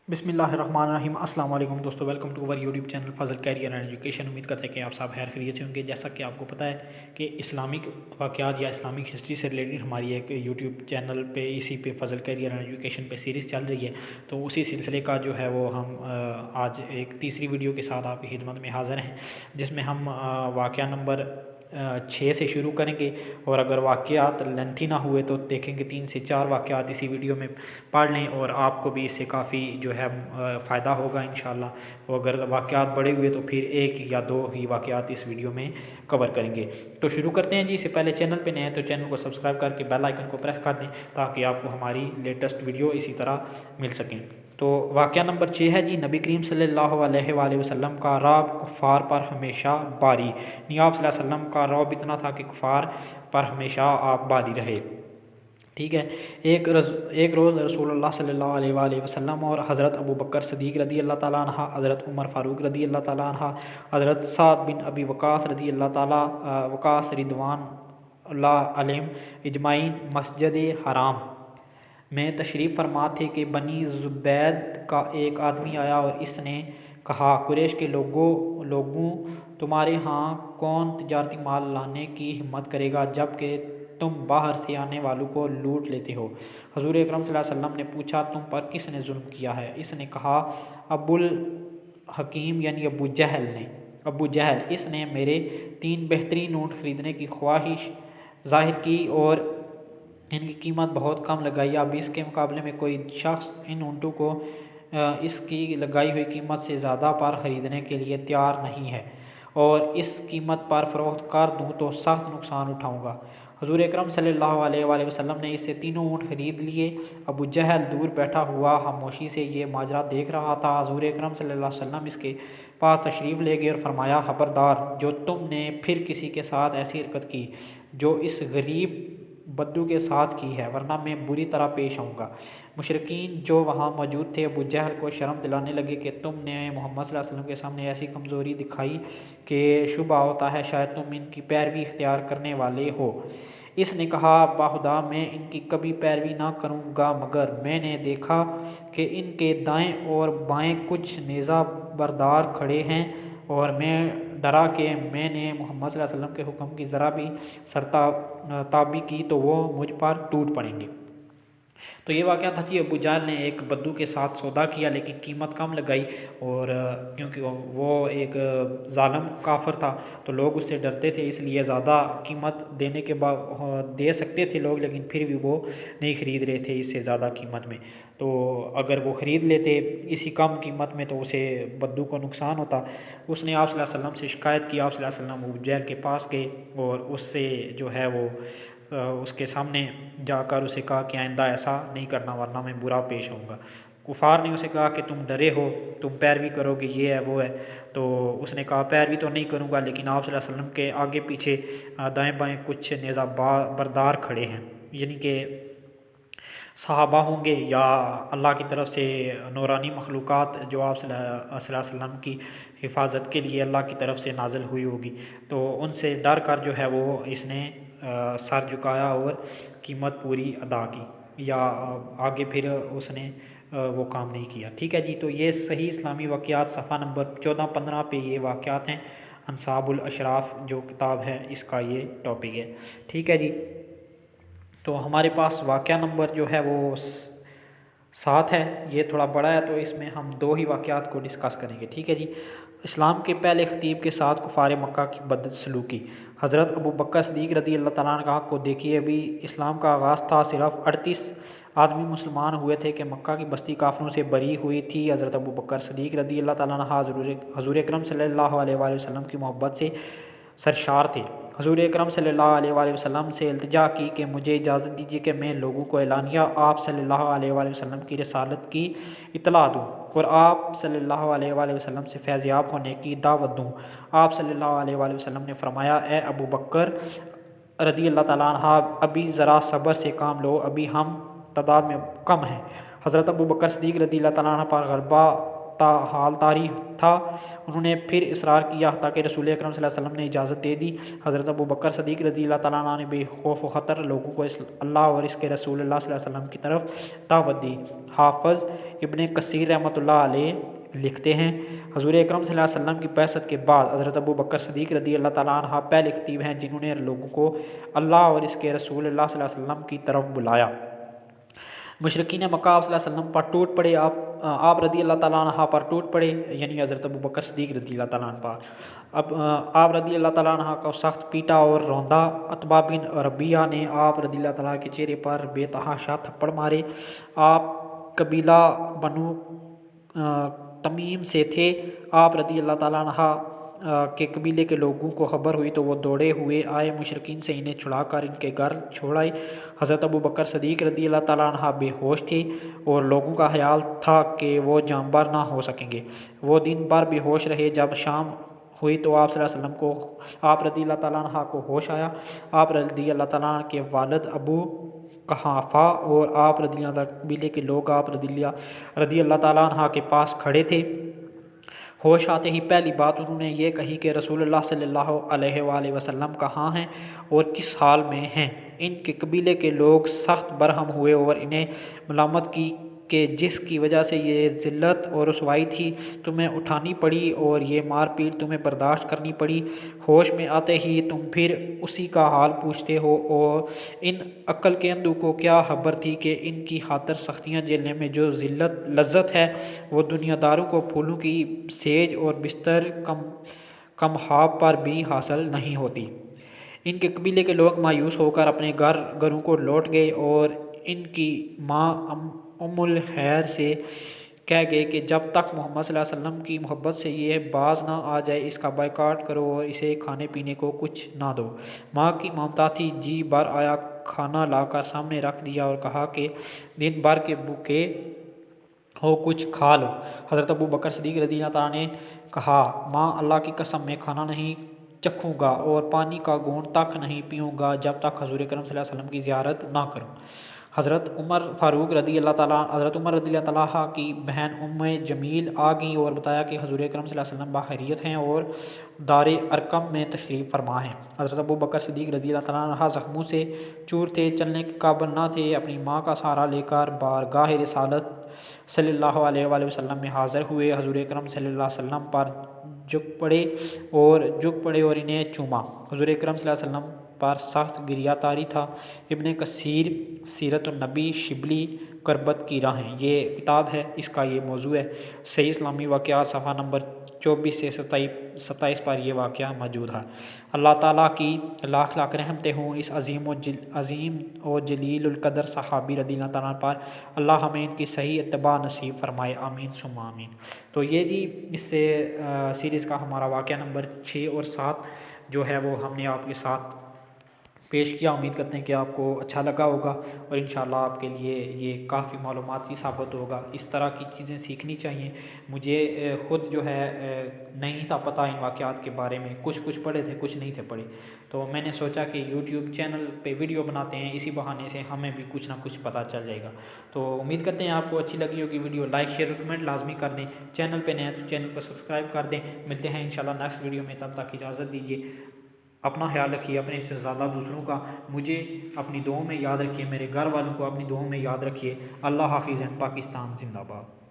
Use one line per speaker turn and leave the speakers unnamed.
بسم اللہ الرحمن الرحیم۔ السلام علیکم دوستو، welcome to our YouTube channel Fazal career and education. امید کرتے ہیں کہ آپ سب خیر خیریت سے ہوں گے۔ جیسا کہ آپ کو پتہ ہے کہ اسلامک واقعات یا اسلامک ہسٹری سے ریلیٹڈ ہماری ایک یوٹیوب چینل پہ اسی پہ فضل کیریئر اینڈ ایجوکیشن پہ سیریز چل رہی ہے، تو اسی سلسلے کا جو ہے وہ ہم آج ایک تیسری ویڈیو کے ساتھ آپ کی خدمت میں حاضر ہیں، جس میں ہم واقعہ نمبر 6 سے شروع کریں گے، اور اگر واقعات لینتھی نہ ہوئے تو دیکھیں گے 3 سے 4 واقعات اسی ویڈیو میں پڑھ لیں، اور آپ کو بھی اس سے کافی جو ہے فائدہ ہوگا انشاءاللہ۔ اور اگر واقعات بڑے ہوئے تو پھر 1 یا 2 ہی واقعات اس ویڈیو میں کور کریں گے۔ تو شروع کرتے ہیں جی۔ اس سے پہلے چینل پہ نئے ہیں تو چینل کو سبسکرائب کر کے بیل آئیکن کو پریس کر دیں تاکہ آپ کو ہماری لیٹسٹ ویڈیو اسی طرح مل سکیں۔ تو واقعہ نمبر 6 ہے جی، نبی کریم صلی اللہ علیہ وآلہ وسلم کا رعب کفار پر ہمیشہ باری۔ یعنی آپ صلی اللہ علیہ وسلم کا رعب اتنا تھا کہ کفار پر ہمیشہ آپ باری رہے۔ ٹھیک ہے۔ ایک روز رسول اللہ صلی اللہ علیہ وآلہ وسلم اور حضرت ابو بکر صدیق رضی اللہ تعالیٰ عنہ، حضرت عمر فاروق رضی اللہ تعالیٰ عنہ، حضرت سعد بن ابی وقاص رضی اللہ تعالیٰ وقاص رضوان اللہ علیہم اجمعین مسجد حرام میں تشریف فرما تھے کہ بنی زبید کا ایک آدمی آیا اور اس نے کہا، قریش کے لوگوں تمہارے ہاں کون تجارتی مال لانے کی ہمت کرے گا جب کہ تم باہر سے آنے والوں کو لوٹ لیتے ہو؟ حضور اکرم صلی اللہ علیہ وسلم نے پوچھا، تم پر کس نے ظلم کیا ہے؟ اس نے کہا، ابو الحکیم یعنی ابو جہل، اس نے میرے 3 بہترین اونٹ خریدنے کی خواہش ظاہر کی اور ان کی قیمت بہت کم لگائی۔ اب اس کے مقابلے میں کوئی شخص ان اونٹوں کو اس کی لگائی ہوئی قیمت سے زیادہ پر خریدنے کے لیے تیار نہیں ہے، اور اس قیمت پر فروخت کر دوں تو سخت نقصان اٹھاؤں گا۔ حضور اکرم صلی اللہ علیہ وآلہ وسلم نے اس سے 3 اونٹ خرید لیے۔ ابو جہل دور بیٹھا ہوا خاموشی سے یہ ماجرا دیکھ رہا تھا۔ حضور اکرم صلی اللہ علیہ وسلم اس کے پاس تشریف لے گئے اور فرمایا، خبردار، جو تم نے پھر کسی کے ساتھ ایسی حرکت کی جو اس غریب بدو کے ساتھ کی ہے، ورنہ میں بری طرح پیش آؤں گا۔ مشرکین جو وہاں موجود تھے ابو جہل کو شرم دلانے لگے کہ تم نے محمد صلی اللہ علیہ وسلم کے سامنے ایسی کمزوری دکھائی کہ شبہ ہوتا ہے شاید تم ان کی پیروی اختیار کرنے والے ہو۔ اس نے کہا، باخدا میں ان کی کبھی پیروی نہ کروں گا، مگر میں نے دیکھا کہ ان کے دائیں اور بائیں کچھ نیزہ بردار کھڑے ہیں، اور میں ڈرا کہ میں نے محمد صلی اللہ علیہ وسلم کے حکم کی ذرا بھی سرتابی کی تو وہ مجھ پر ٹوٹ پڑیں گے۔ تو یہ واقعہ تھا کہ ابو جہل نے ایک بدو کے ساتھ سودا کیا لیکن قیمت کم لگائی، اور کیونکہ وہ ایک ظالم کافر تھا تو لوگ اس سے ڈرتے تھے، اس لیے زیادہ قیمت دینے کے بعد دے سکتے تھے لوگ، لیکن پھر بھی وہ نہیں خرید رہے تھے اس سے زیادہ قیمت میں۔ تو اگر وہ خرید لیتے اسی کم قیمت میں تو اسے بدو کو نقصان ہوتا۔ اس نے آپ صلی اللہ علیہ وسلم سے شکایت کی۔ آپ صلی اللہ علیہ وسلم ابو جہل کے پاس گئے اور اس سے جو ہے وہ اس کے سامنے جا کر اسے کہا کہ آئندہ ایسا نہیں کرنا ورنہ میں برا پیش آؤں گا۔ کفار نے اسے کہا کہ تم ڈرے ہو، تم پیروی کرو گے، یہ ہے وہ ہے۔ تو اس نے کہا، پیروی تو نہیں کروں گا، لیکن آپ صلی اللہ علیہ وسلم کے آگے پیچھے دائیں بائیں کچھ نیزہ بردار کھڑے ہیں، یعنی کہ صحابہ ہوں گے یا اللہ کی طرف سے نورانی مخلوقات جو آپ صلی اللہ علیہ وسلم کی حفاظت کے لیے اللہ کی طرف سے نازل ہوئی ہوگی۔ تو ان سے ڈر کر جو ہے وہ اس نے سر جھکایا اور قیمت پوری ادا کی، یا آگے پھر اس نے وہ کام نہیں کیا۔ ٹھیک ہے جی۔ تو یہ صحیح اسلامی واقعات صفحہ نمبر 14-15 پہ یہ واقعات ہیں۔ انصاب الاشراف جو کتاب ہے اس کا یہ ٹاپک ہے۔ ٹھیک ہے جی۔ تو ہمارے پاس واقعہ نمبر جو ہے وہ 7 ہے، یہ تھوڑا بڑا ہے تو اس میں ہم 2 ہی واقعات کو ڈسکس کریں گے۔ ٹھیک ہے جی۔ اسلام کے پہلے خطیب کے ساتھ کفار مکہ کی بدسلوکی۔ حضرت ابو بکر صدیق رضی اللہ تعالیٰ عنہ کو دیکھیے، ابھی اسلام کا آغاز تھا، صرف 38 آدمی مسلمان ہوئے تھے کہ مکہ کی بستی کافروں سے بری ہوئی تھی۔ حضرت ابو بکر صدیق رضی اللہ تعالیٰ عنہ حضور اکرم صلی اللہ علیہ وآلہ وسلم کی محبت سے سرشار تھے۔ حضور اکرم صلی اللہ علیہ وآلہ وسلم سے التجا کی کہ مجھے اجازت دیجیے کہ میں لوگوں کو اعلانیہ آپ صلی اللہ علیہ وآلہ وسلم کی رسالت کی اطلاع دوں اور آپ صلی اللہ علیہ وآلہ وسلم سے فیض یاب ہونے کی دعوت دوں۔ آپ صلی اللہ علیہ وآلہ وسلم نے فرمایا، اے ابو بکر رضی اللہ تعالیٰ عنہ، ابھی ذرا صبر سے کام لو، ابھی ہم تعداد میں کم ہیں۔ حضرت ابو بکر صدیق رضی اللہ تعالیٰ عنہ پر غلبہ حال طاری تھا۔ انہوں نے پھر اصرار کیا حتیٰ کہ رسول اکرم صلی اللہ علیہ وسلم نے اجازت دے دی۔ حضرت ابوبکر صدیق رضی اللہ تعالیٰ عنہ نے بے خوف و خطر لوگوں کو اللہ اور اس کے رسول اللہ صلی اللہ علیہ وسلم کی طرف دعوت دی۔ حافظ ابن کثیر رحمۃ اللہ علیہ لکھتے ہیں حضور اکرم صلی اللہ علیہ وسلم کی بعثت کے بعد حضرت ابوبکر صدیق رضی اللہ تعالیٰ عنہ پہلے خطیب ہیں جنہوں نے لوگوں کو اللہ اور اس کے رسول اللہ صلی اللہ علیہ وسلم کی طرف بلایا۔ مشرکین مکہ آپ صلی اللہ علیہ وسلم پر ٹوٹ پڑے، آپ رضی اللہ تعالیٰ عنہ پر ٹوٹ پڑے، یعنی حضرت ابوبکر صدیق رضی اللہ تعالیٰ عنہ پر۔ اب آپ رضی اللہ تعالیٰ عنہ کو سخت پیٹا اور روندا۔ عتبہ بن ربیعہ نے آپ رضی اللہ تعالیٰ کے چہرے پر بے تحاشا تھپڑ مارے۔ آپ قبیلہ بنو تمیم سے تھے۔ آپ رضی اللہ تعالیٰ عنہ کے قبیلے کے لوگوں کو خبر ہوئی تو وہ دوڑے ہوئے آئے، مشرکین سے انہیں چھڑا کر ان کے گھر چھوڑائے۔ حضرت ابوبکر صدیق رضی اللہ تعالیٰ عنہ بے ہوش تھے اور لوگوں کا خیال تھا کہ وہ جانبر نہ ہو سکیں گے۔ وہ دن بھر بے ہوش رہے۔ جب شام ہوئی تو آپ صلی اللہ علیہ وسلم کو آپ رضی اللہ تعالیٰ عنہ کو ہوش آیا۔ آپ رضی اللہ تعالیٰ عنہ کے والد ابو قحافہ اور آپ رضی اللہ تعالیٰ قبیلے کے لوگ آپ رضی اللہ تعالیٰ عنہ کے پاس کھڑے تھے۔ ہوش آتے ہی پہلی بات انہوں نے یہ کہی کہ رسول اللہ صلی اللہ علیہ وآلہ وسلم کہاں ہیں اور کس حال میں ہیں؟ ان کے قبیلے کے لوگ سخت برہم ہوئے اور انہیں ملامت کی کہ جس کی وجہ سے یہ ذلت اور رسوائی تھی تمہیں اٹھانی پڑی اور یہ مار پیٹ تمہیں برداشت کرنی پڑی۔ ہوش میں آتے ہی تم پھر اسی کا حال پوچھتے ہو، اور ان عقل کے اندھوں کو کیا خبر تھی کہ ان کی خاطر سختیاں جھیلنے میں جو لذت ہے وہ دنیا داروں کو پھولوں کی سیج اور بستر کم خواب پر بھی حاصل نہیں ہوتی۔ ان کے قبیلے کے لوگ مایوس ہو کر اپنے گھروں کو لوٹ گئے اور ان کی ماں ام الخیر سے کہہ گئے کہ جب تک محمد صلی اللہ علیہ وسلم کی محبت سے یہ باز نہ آ جائے اس کا بائیکاٹ کرو اور اسے کھانے پینے کو کچھ نہ دو۔ ماں کی ممتا تھی، جی بھر آیا کھانا لا کر سامنے رکھ دیا اور کہا کہ دن بھر کے بھوکے ہو کچھ کھا لو۔ حضرت ابوبکر صدیق رضی اللہ تعالیٰ نے کہا ماں اللہ کی قسم میں کھانا نہیں چکھوں گا اور پانی کا گھونٹ تک نہیں پیوں گا جب تک حضور اکرم صلی اللہ علیہ وسلم کی زیارت نہ کروں۔ حضرت عمر رضی اللہ تعالیٰ کی بہن ام جمیل آ گئیں اور بتایا کہ حضور اکرم صلی اللہ علیہ وسلم بخیریت ہیں اور دار ارقم میں تشریف فرما ہیں۔ حضرت ابوبکر صدیق رضی اللہ تعالیٰ عنہ زخموں سے چور تھے، چلنے کے قابل نہ تھے۔ اپنی ماں کا سہارا لے کر بارگاہ رسالت صلی اللہ علیہ وآلہ وسلم میں حاضر ہوئے۔ حضور اکرم صلی اللہ علیہ وسلم پر جھک پڑے اور انہیں چوما۔ حضور اکرم صلی اللہ علیہ وسلم پر سخت گریہ طاری تھا۔ ابن کثیر سیرت النبی شبلی کربت کی راہیں، یہ کتاب ہے، اس کا یہ موضوع ہے۔ صحیح اسلامی واقعات صفحہ نمبر 24 سے 27 پر یہ واقعہ موجود ہے۔ اللہ تعالیٰ کی لاکھ لاکھ رحمتیں ہوں اس عظیم و جلیل القدر صحابی رضی اللہ تعالیٰ پر۔ اللہ ہمیں ان کی صحیح اتباع نصیب فرمائے، آمین ثم آمین۔ تو یہ جی اس سے سیریز کا ہمارا واقعہ نمبر 6 اور 7 جو ہے وہ ہم نے آپ کے ساتھ پیش کیا۔ امید کرتے ہیں کہ آپ کو اچھا لگا ہوگا اور انشاءاللہ آپ کے لیے یہ کافی معلوماتی ثابت ہوگا۔ اس طرح کی چیزیں سیکھنی چاہیے۔ مجھے خود جو ہے نہیں تھا پتہ ان واقعات کے بارے میں، کچھ پڑھے تھے کچھ نہیں تھے پڑھے، تو میں نے سوچا کہ یوٹیوب چینل پہ ویڈیو بناتے ہیں، اسی بہانے سے ہمیں بھی کچھ نہ کچھ پتہ چل جائے گا۔ تو امید کرتے ہیں آپ کو اچھی لگی ہوگی ویڈیو۔ لائک شیئر کمنٹ لازمی کر دیں، چینل پہ نئے ہیں تو چینل کو سبسکرائب کر دیں۔ ملتے ہیں انشاءاللہ نیکسٹ ویڈیو میں، تب تک اجازت دیجیے۔ اپنا خیال رکھیے، اپنے سے زیادہ دوسروں کا، مجھے اپنی دعاؤں میں یاد رکھیے، میرے گھر والوں کو اپنی دعاؤں میں یاد رکھیے۔ اللہ حافظ، پاکستان زندہ باد۔